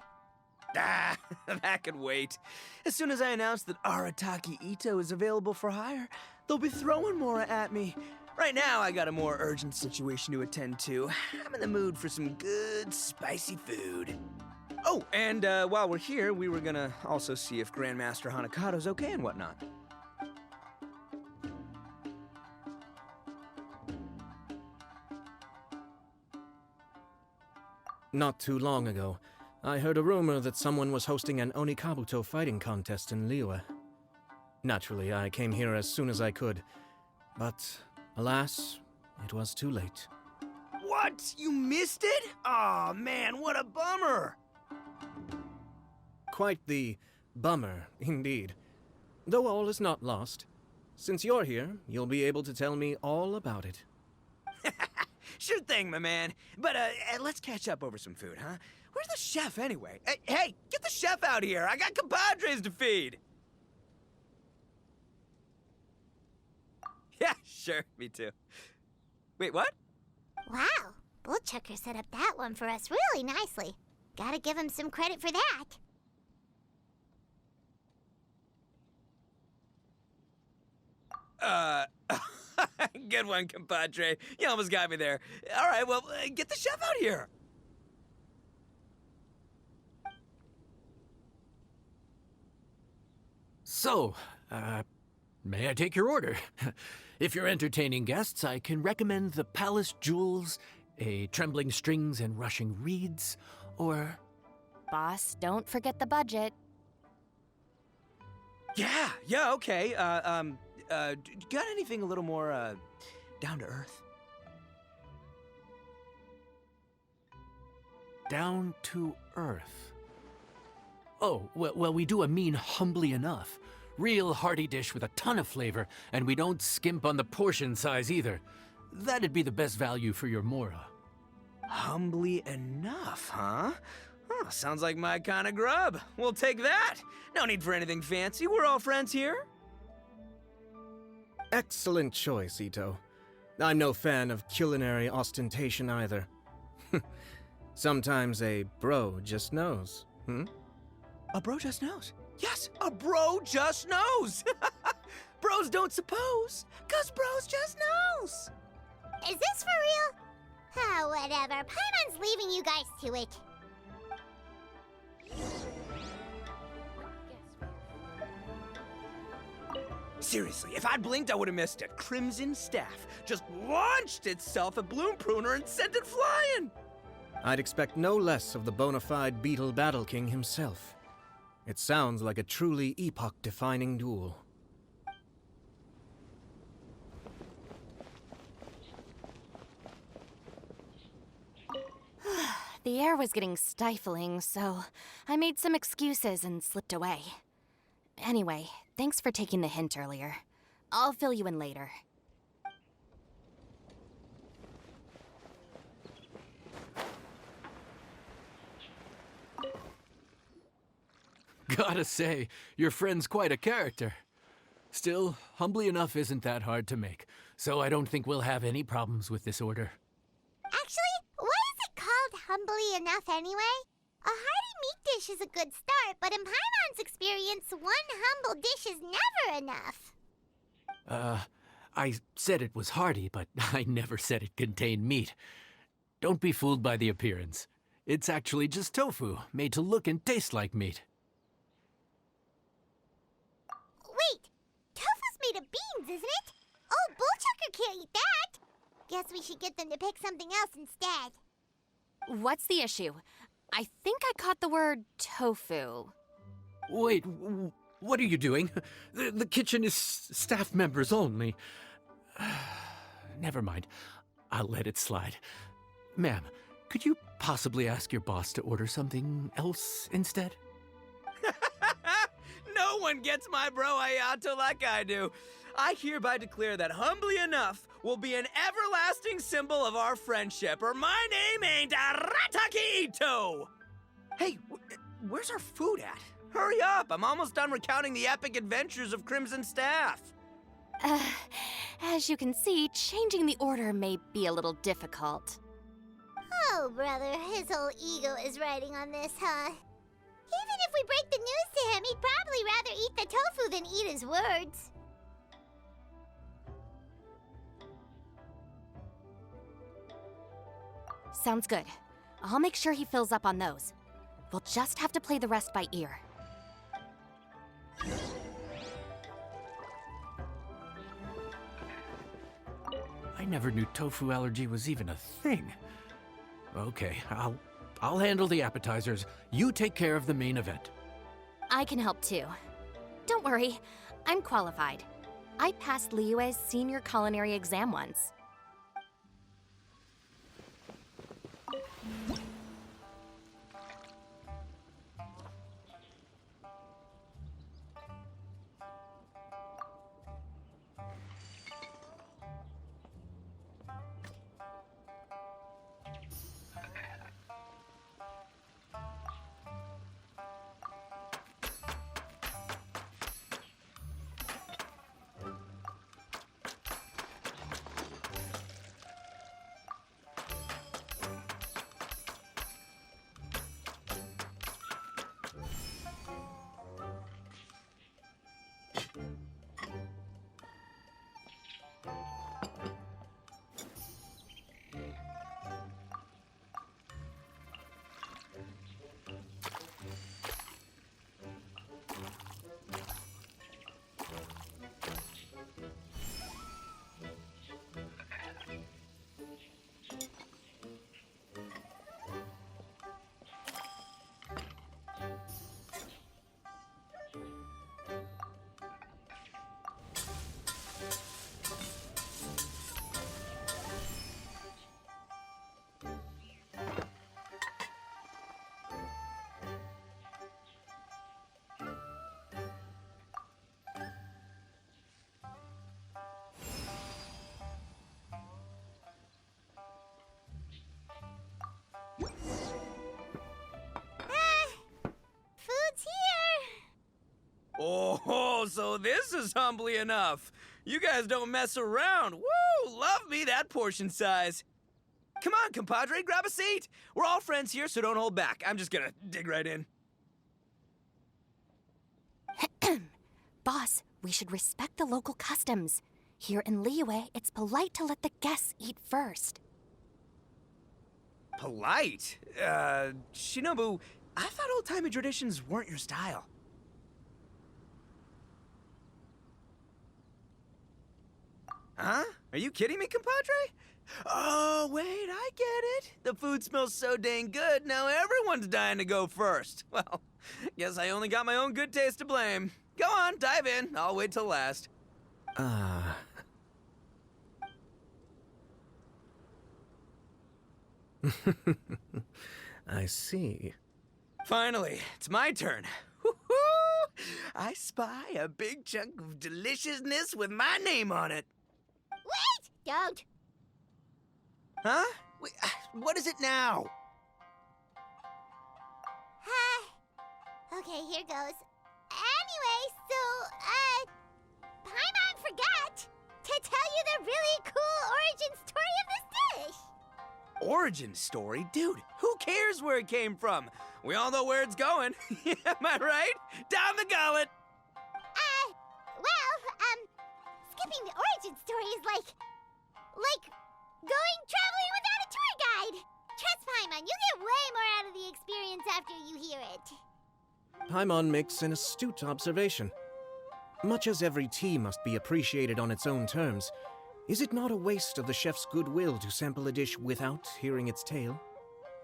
Ah, that could wait. As soon as I announce that Arataki Ito is available for hire, they'll be throwing Mora at me. Right now, I got a more urgent situation to attend to. I'm in the mood for some good, spicy food. Oh, and while we're here, we were gonna also see if Grandmaster Hanakado's okay and whatnot. Not too long ago, I heard a rumor that someone was hosting an Onikabuto fighting contest in Liyue. Naturally, I came here as soon as I could, but alas, it was too late. What? You missed it? Aw, man, what a bummer! Quite the bummer, indeed. Though all is not lost. Since you're here, you'll be able to tell me all about it. Sure thing, my man. But let's catch up over some food, huh? Where's the chef, anyway? Hey, get the chef out here! I got compadres to feed! Yeah, sure, me too. Wait, what? Wow, Bullchucker set up that one for us really nicely. Gotta give him some credit for that. Good one, compadre. You almost got me there. All right, well, get the chef out here. So, may I take your order? If you're entertaining guests, I can recommend the Palace Jewels, a Trembling Strings and Rushing Reeds, or... Boss, don't forget the budget. Yeah, okay. Got anything a little more, down to earth? Down to earth. Oh, well, we do a mean humbly enough. Real hearty dish with a ton of flavor, and we don't skimp on the portion size either. That'd be the best value for your Mora. Humbly enough, huh? Oh, sounds like my kind of grub. We'll take that. No need for anything fancy. We're all friends here. Excellent choice, Ito. I'm no fan of culinary ostentation either. Sometimes a bro just knows, A bro just knows. Yes, a bro just knows. Bros don't suppose, 'cause bros just knows. Is this for real? Ah, whatever. Paimon's leaving you guys to it. Seriously, if I'd blinked, I would have missed it. Crimson Staff just launched itself at Bloom Pruner and sent it flying. I'd expect no less of the bona fide Beetle Battle King himself. It sounds like a truly epoch-defining duel. The air was getting stifling, so I made some excuses and slipped away. Anyway, thanks for taking the hint earlier. I'll fill you in later. Gotta say, your friend's quite a character. Still, humbly enough isn't that hard to make, so I don't think we'll have any problems with this order. Actually, why is it called humbly enough anyway? A hearty meat dish is a good start, but in Paimon's experience, one humble dish is never enough. I said it was hearty, but I never said it contained meat. Don't be fooled by the appearance. It's actually just tofu, made to look and taste like meat. Wait, tofu's made of beans, isn't it? Oh, Bullchucker can't eat that. Guess we should get them to pick something else instead. What's the issue? I think I caught the word tofu. Wait, what are you doing? The kitchen is staff members only. Never mind. I'll let it slide. Ma'am, could you possibly ask your boss to order something else instead? No one gets my bro Ayato like I do. I hereby declare that Humbly Enough will be an everlasting symbol of our friendship, or my name ain't Arataki Ito! Hey, where's our food at? Hurry up, I'm almost done recounting the epic adventures of Crimson Staff. As you can see, changing the order may be a little difficult. Oh, brother, his whole ego is riding on this, huh? Even if we break the news to him, he'd probably rather eat the tofu than eat his words. Sounds good. I'll make sure he fills up on those. We'll just have to play the rest by ear. I never knew tofu allergy was even a thing. Okay, I'll handle the appetizers. You take care of the main event. I can help too. Don't worry, I'm qualified. I passed Liyue's senior culinary exam once. Food's here! Oh, so this is humbly enough. You guys don't mess around. Woo! Love me that portion size. Come on, compadre, grab a seat. We're all friends here, so don't hold back. I'm just gonna dig right in. Boss, we should respect the local customs. Here in Liyue, it's polite to let the guests eat first. Polite? Shinobu, I thought old-timey traditions weren't your style. Huh? Are you kidding me, compadre? Oh, wait, I get it. The food smells so dang good, now everyone's dying to go first. Well, guess I only got my own good taste to blame. Go on, dive in. I'll wait till last. I see. Finally, it's my turn. Woo-hoo! I spy a big chunk of deliciousness with my name on it. Wait! Don't! Huh? Wait, what is it now? Okay, here goes. Anyway, so, Paimon forgot to tell you the really cool origin story of this dish. Origin story? Dude, who cares where it came from? We all know where it's going. Am I right? Down the gullet! Skipping the origin story is like going traveling without a tour guide. Trust Paimon, you get way more out of the experience after you hear it. Paimon makes an astute observation. Much as every tea must be appreciated on its own terms, is it not a waste of the chef's goodwill to sample a dish without hearing its tale?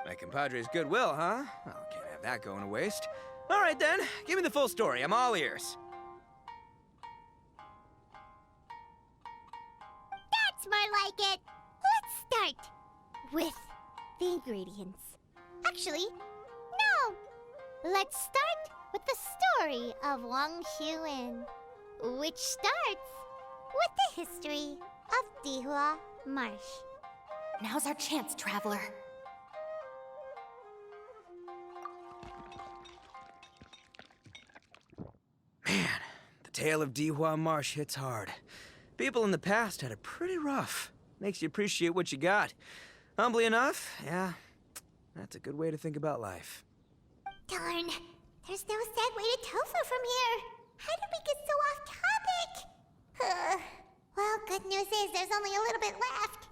My compadre's goodwill, huh? Oh, can't have that going to waste. All right then, give me the full story. I'm all ears. That's more like it. Let's start with the ingredients. Actually, no. Let's start with the story of Wang Xuan, which starts with the history of Dihua Marsh. Now's our chance, traveler. Man, the tale of Dihua Marsh hits hard. People in the past had it pretty rough. Makes you appreciate what you got. Humbly enough, yeah, that's a good way to think about life. Darn. There's no segue to tofu from here. How did we get so off topic? Well, good news is there's only a little bit left.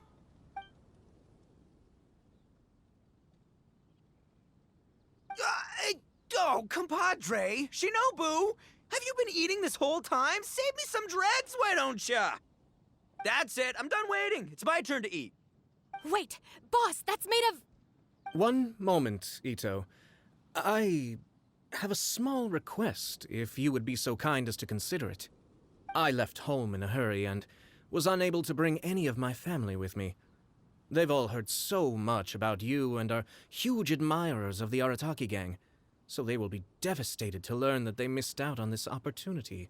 Oh, compadre, Shinobu, have you been eating this whole time? Save me some dreads, why don't ya? That's it, I'm done waiting. It's my turn to eat. Wait, boss, that's made of... One moment, Ito. I have a small request, if you would be so kind as to consider it. I left home in a hurry and was unable to bring any of my family with me. They've all heard so much about you and are huge admirers of the Arataki gang, so they will be devastated to learn that they missed out on this opportunity.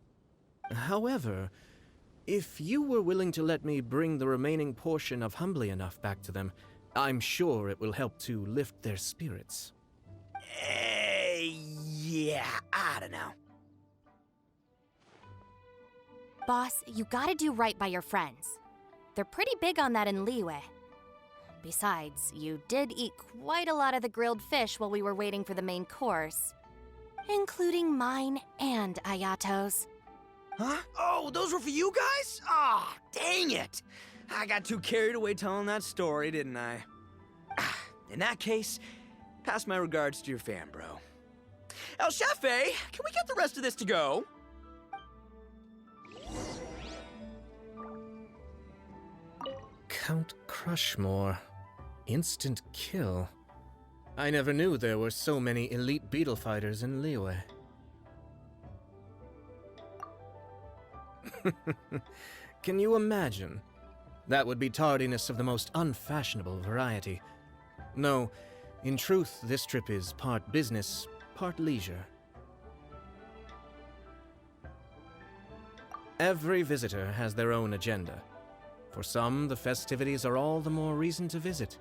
However, if you were willing to let me bring the remaining portion of Humbly Enough back to them, I'm sure it will help to lift their spirits. Yeah, I don't know. Boss, you gotta do right by your friends. They're pretty big on that in Liyue. Besides, you did eat quite a lot of the grilled fish while we were waiting for the main course. Including mine and Ayato's. Huh? Oh, those were for you guys? Ah, dang it! I got too carried away telling that story, didn't I? In that case, pass my regards to your fan, bro. El Chefe, can we get the rest of this to go? Count Crushmore. Instant kill. I never knew there were so many elite beetle fighters in Liyue. Can you imagine? That would be tardiness of the most unfashionable variety. No, in truth, this trip is part business, part leisure. Every visitor has their own agenda. For some, the festivities are all the more reason to visit.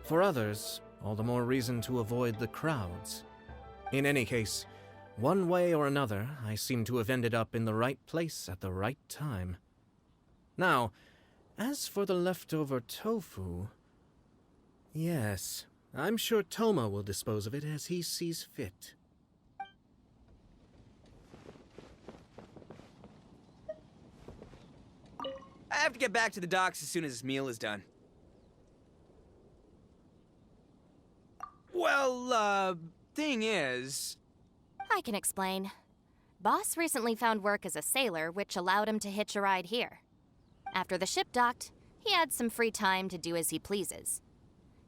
For others, all the more reason to avoid the crowds. In any case, one way or another, I seem to have ended up in the right place at the right time. Now, as for the leftover tofu... Yes, I'm sure Toma will dispose of it as he sees fit. I have to get back to the docks as soon as this meal is done. Well, thing is... I can explain. Boss recently found work as a sailor, which allowed him to hitch a ride here. After the ship docked, he had some free time to do as he pleases.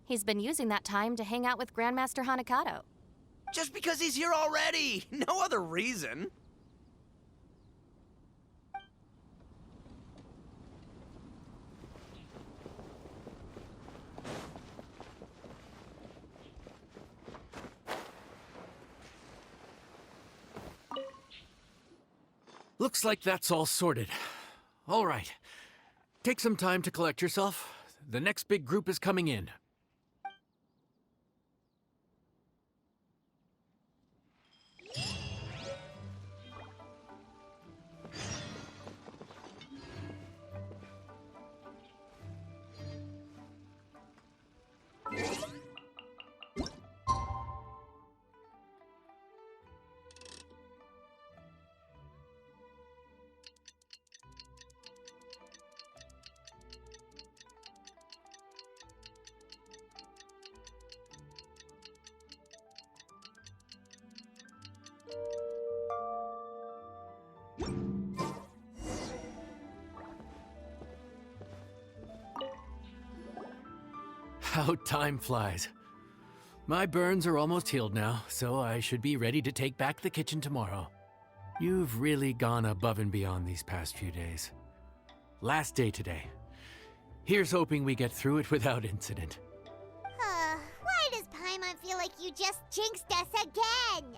He's been using that time to hang out with Grandmaster Hanakato. Just because he's here already! No other reason! Looks like that's all sorted. All right. Take some time to collect yourself. The next big group is coming in. How time flies. My burns are almost healed now, so I should be ready to take back the kitchen tomorrow. You've really gone above and beyond these past few days. Last day today. Here's hoping we get through it without incident. Why does Paimon feel like you just jinxed us again?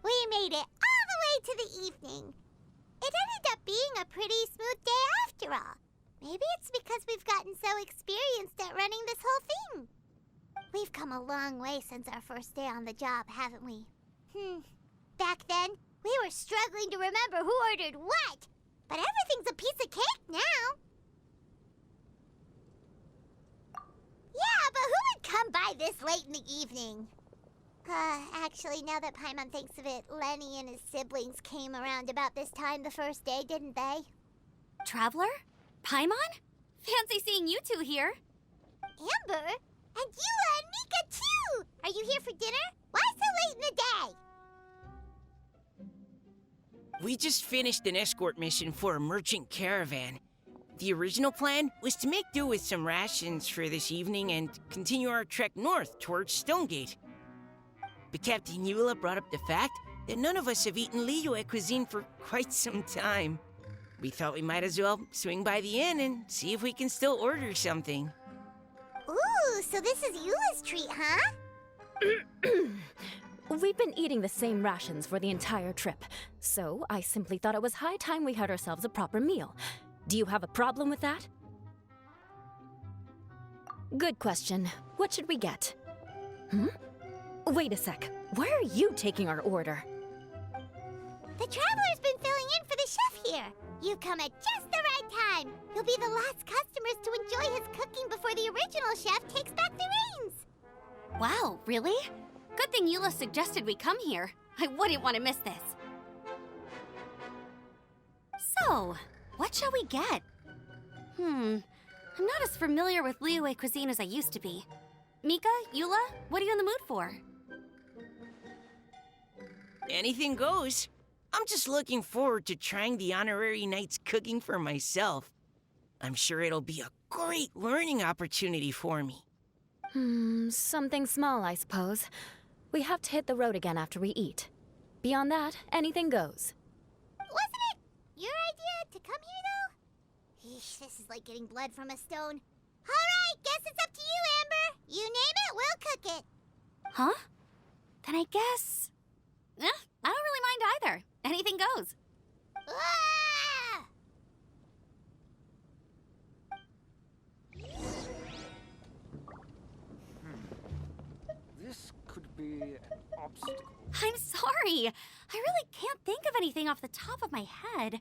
We made it all the way to the evening. It ended up being a pretty smooth day after all. Maybe it's because we've gotten so experienced at running this whole thing. We've come a long way since our first day on the job, haven't we? Back then, we were struggling to remember who ordered what. But everything's a piece of cake now. come by this late in the evening. Actually, now that Paimon thinks of it, Lenny and his siblings came around about this time the first day, didn't they? Traveler? Paimon? Fancy seeing you two here. Amber? And Eula and Mika, too! Are you here for dinner? Why so late in the day? We just finished an escort mission for a merchant caravan. The original plan was to make do with some rations for this evening and continue our trek north towards Stonegate. But Captain Eula brought up the fact that none of us have eaten Liyue cuisine for quite some time. We thought we might as well swing by the inn and see if we can still order something. Ooh, so this is Eula's treat, huh? We've been eating the same rations for the entire trip, so I simply thought it was high time we had ourselves a proper meal. Do you have a problem with that? Good question. What should we get? Wait a sec. Why are you taking our order? The Traveler's been filling in for the chef here. You've come at just the right time. You'll be the last customers to enjoy his cooking before the original chef takes back the reins. Wow, really? Good thing Eula suggested we come here. I wouldn't want to miss this. So, what shall we get? I'm not as familiar with Liyue cuisine as I used to be. Mika, Eula, what are you in the mood for? Anything goes. I'm just looking forward to trying the honorary knight's cooking for myself. I'm sure it'll be a great learning opportunity for me. Something small, I suppose. We have to hit the road again after we eat. Beyond that, anything goes. Wasn't it your idea to come here, though? Eesh, this is like getting blood from a stone. All right, guess it's up to you, Amber. You name it, we'll cook it. Huh? Then I guess... I don't really mind either. Anything goes. Ah! This could be an obstacle. I'm sorry. I really can't think of anything off the top of my head.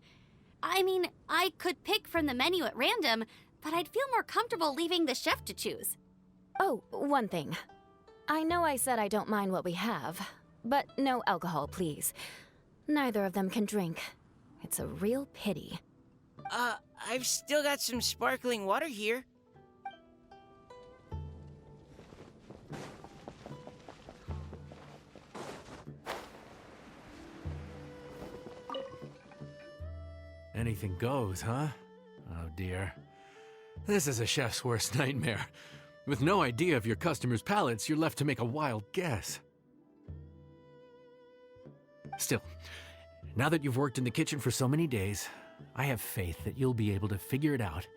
I mean, I could pick from the menu at random, but I'd feel more comfortable leaving the chef to choose. Oh, one thing. I know I said I don't mind what we have, but no alcohol, please. Neither of them can drink. It's a real pity. I've still got some sparkling water here. Anything goes, huh? Oh dear. This is a chef's worst nightmare. With no idea of your customers' palates, you're left to make a wild guess. Still, now that you've worked in the kitchen for so many days, I have faith that you'll be able to figure it out.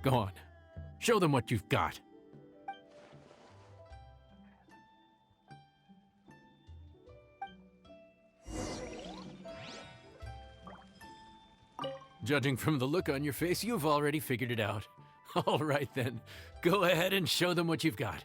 Go on, show them what you've got. Judging from the look on your face, you've already figured it out. All right then, go ahead and show them what you've got.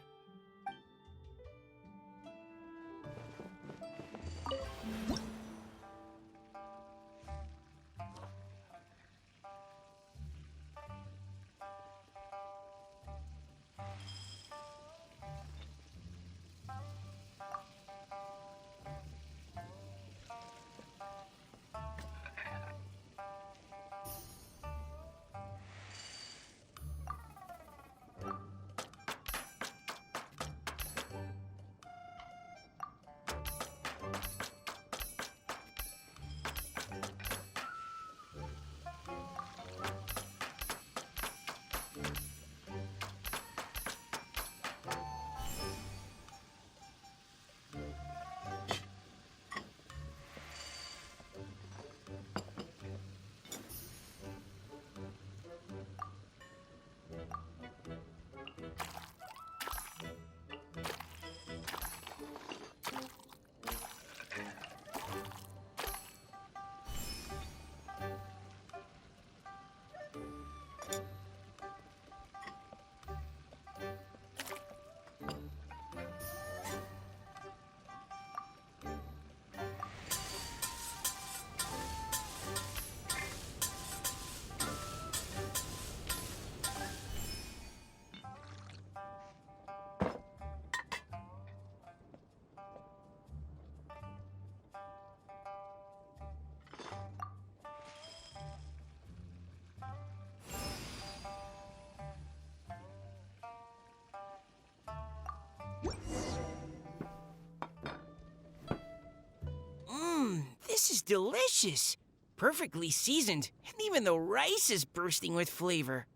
This is delicious. Perfectly seasoned, and even the rice is bursting with flavor.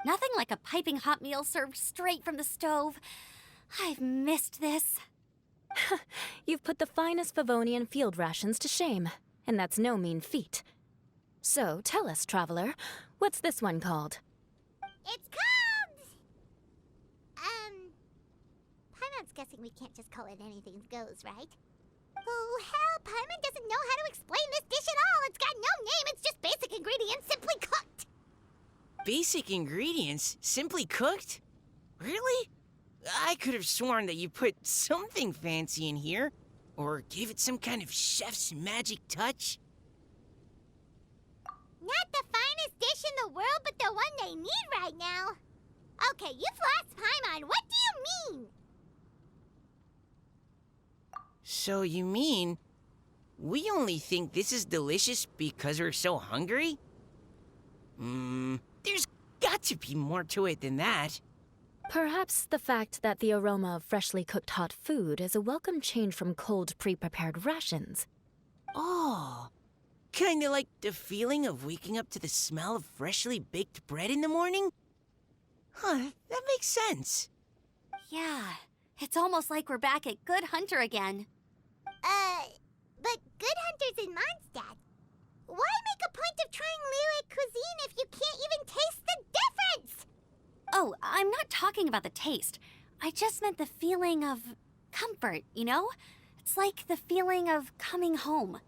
Nothing like a piping hot meal served straight from the stove. I've missed this. You've put the finest Favonian field rations to shame, and that's no mean feat. So, tell us, traveler, what's this one called? It's called... Paimon's guessing we can't just call it anything goes, right? Oh, hell, Paimon doesn't know how to explain this dish at all. It's got no name, it's just basic ingredients simply cooked. Basic ingredients? Simply cooked? Really? I could have sworn that you put something fancy in here, or gave it some kind of chef's magic touch. Not the finest dish in the world, but the one they need right now. Okay, you've lost Paimon. What do you mean? So you mean, we only think this is delicious because we're so hungry? There's got to be more to it than that. Perhaps the fact that the aroma of freshly cooked hot food is a welcome change from cold, pre-prepared rations. Oh, kinda like the feeling of waking up to the smell of freshly baked bread in the morning? Huh, that makes sense. Yeah, it's almost like we're back at Good Hunter again. But Good Hunter's in Mondstadt. Why make a point of trying Liyue cuisine if you can't even taste the difference? Oh, I'm not talking about the taste. I just meant the feeling of comfort, you know? It's like the feeling of coming home.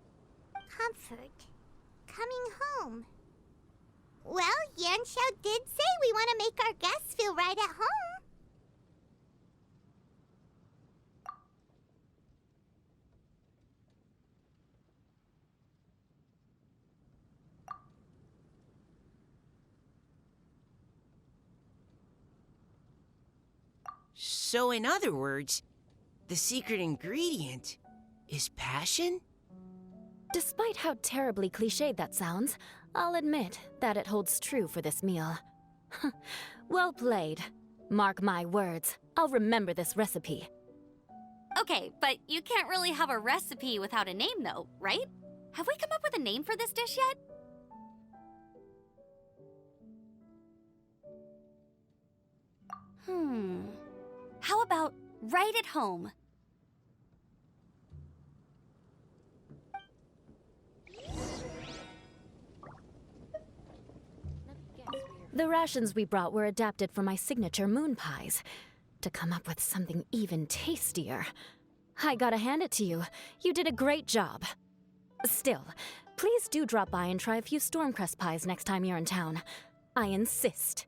Comfort. Coming home. Well, Yanxiao did say we want to make our guests feel right at home. So in other words, the secret ingredient is passion? Despite how terribly cliched that sounds, I'll admit that it holds true for this meal. Well played. Mark my words, I'll remember this recipe. Okay, but you can't really have a recipe without a name, though, right? Have we come up with a name for this dish yet? How about right at home? The rations we brought were adapted from my signature moon pies. To come up with something even tastier. I gotta hand it to you. You did a great job. Still, please do drop by and try a few Stormcrest pies next time you're in town. I insist.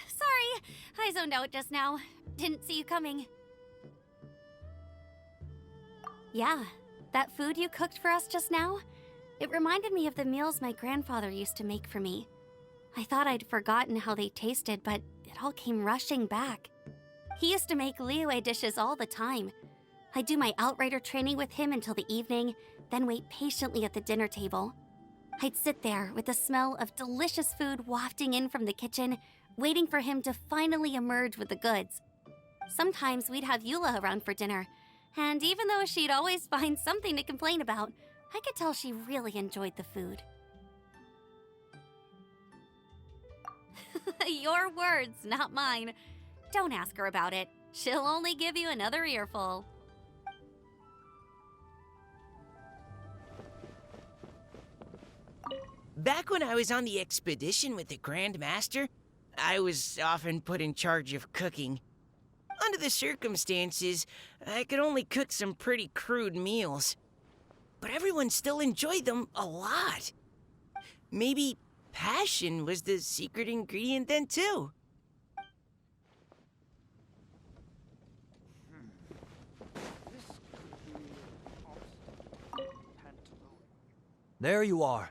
Sorry. I zoned out just now. Didn't see you coming. Yeah, that food you cooked for us just now, it reminded me of the meals my grandfather used to make for me. I thought I'd forgotten how they tasted, but it all came rushing back. He used to make Liyue dishes all the time. I'd do my outrider training with him until the evening, then wait patiently at the dinner table. I'd sit there with the smell of delicious food wafting in from the kitchen, waiting for him to finally emerge with the goods. Sometimes we'd have Eula around for dinner, and even though she'd always find something to complain about, I could tell she really enjoyed the food. Your words, not mine. Don't ask her about it. She'll only give you another earful. Back when I was on the expedition with the Grand Master, I was often put in charge of cooking. Under the circumstances, I could only cook some pretty crude meals. But everyone still enjoyed them a lot. Maybe passion was the secret ingredient then, too. There you are.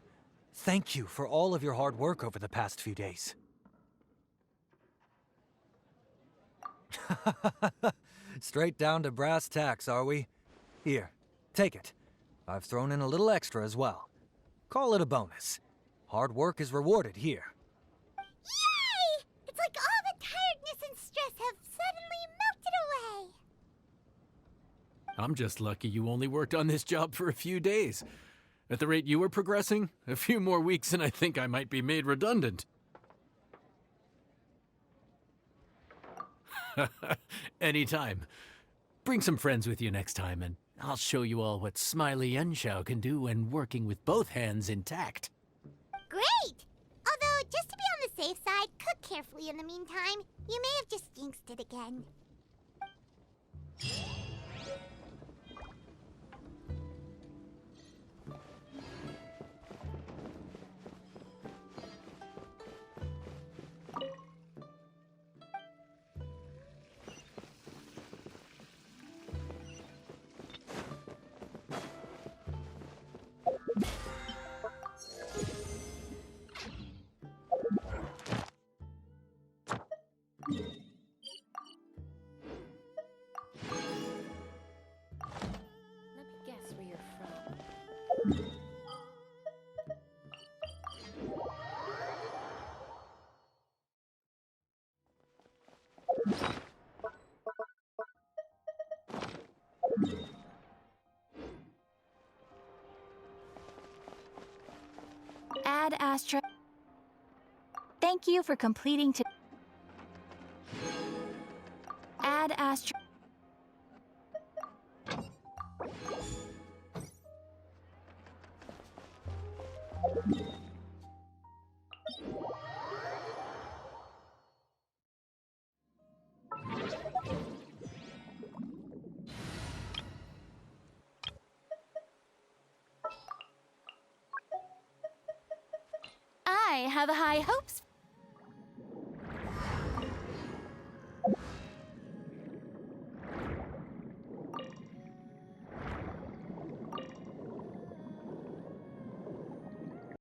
Thank you for all of your hard work over the past few days. Straight down to brass tacks, are we? Here, take it. I've thrown in a little extra as well. Call it a bonus. Hard work is rewarded here. Yay! It's like all the tiredness and stress have suddenly melted away. I'm just lucky you only worked on this job for a few days. At the rate you were progressing, a few more weeks and I think I might be made redundant. Anytime. Bring some friends with you next time, and I'll show you all what Smiley Yenshao can do when working with both hands intact. Great! Although, just to be on the safe side, cook carefully in the meantime. You may have just jinxed it again. Let me guess where you're from. Ad Astra. Thank you for completing to. Ad Astra. I have high hopes.